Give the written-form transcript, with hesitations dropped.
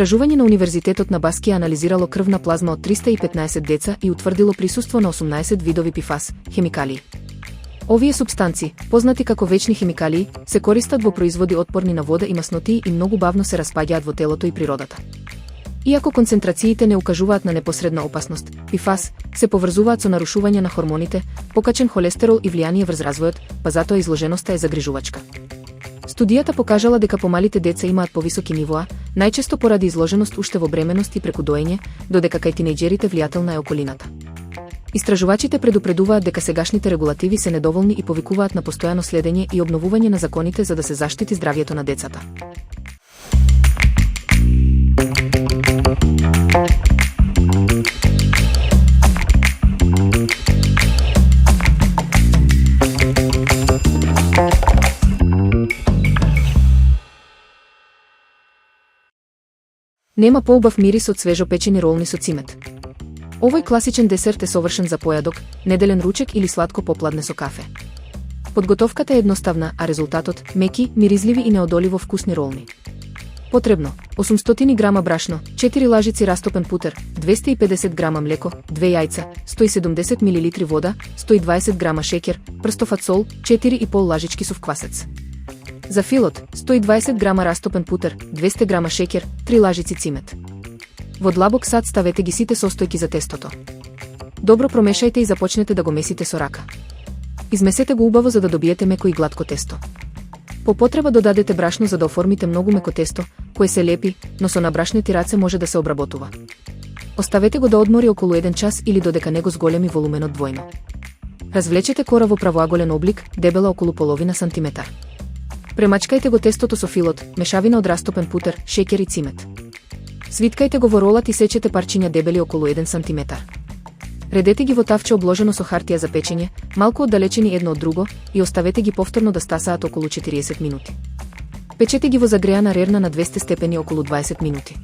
Истражување на Универзитетот на Баскија анализирало крвна плазма од 315 деца и утврдило присуство на 18 видови PFAS, хемикалии. Овие супстанци, познати како вечни хемикалии, се користат во производи отпорни на вода и маснотии и многу бавно се распаѓаат во телото и природата. Иако концентрациите не укажуваат на непосредна опасност, PFAS се поврзуваат со нарушување на хормоните, покачен холестерол и влијание врз развојот, па затоа изложеноста е загрижувачка. Студијата покажала дека помалите деца имаат повисоки нивоа, најчесто поради изложеност уште во бременност и преку доење, додека кај тинејџерите влијателна е околината. Истражувачите предупредуваат дека сегашните регулативи се недоволни и повикуваат на постојано следење и обновување на законите за да се заштити здравјето на децата. Нема поубав мирис од свежо печени ролни со цимет. Овој класичен десерт е совршен за појадок, неделен ручек или сладко попладне со кафе. Подготовката е едноставна, а резултатот – меки, миризливи и неодоливо вкусни ролни. Потребно: 800 грама брашно, 4 лажици растопен путер, 250 грама млеко, 2 јајца, 170 мл вода, 120 грама шеќер, прстов сол, 4,5 лажички сув квасец. За филот: 120 грама растопен путер, 200 грама шеќер, 3 лажици цимет. Во длабок сад ставете ги сите состојки за тестото. Добро промешајте и започнете да го месите со рака. Измесете го убаво за да добиете меко и гладко тесто. По потреба додадете брашно за да оформите многу меко тесто, кое се лепи, но со набрашнети раце може да се обработува. Оставете го да одмори околу 1 час или додека не го зголеми волуменот двојно. Развлечете кора во правоаголен облик, дебела околу половина сантиметар. Премачкајте го тестото со филот, мешавина од растопен путер, шеќер и цимет. Свиткајте го во ролат и сечете парчиња дебели околу 1 сантиметар. Редете ги во тавче обложено со хартија за печење, малку оддалечени едно од друго, и оставете ги повторно да стасаат околу 40 минути. Печете ги во загреана рерна на 200 степени околу 20 минути.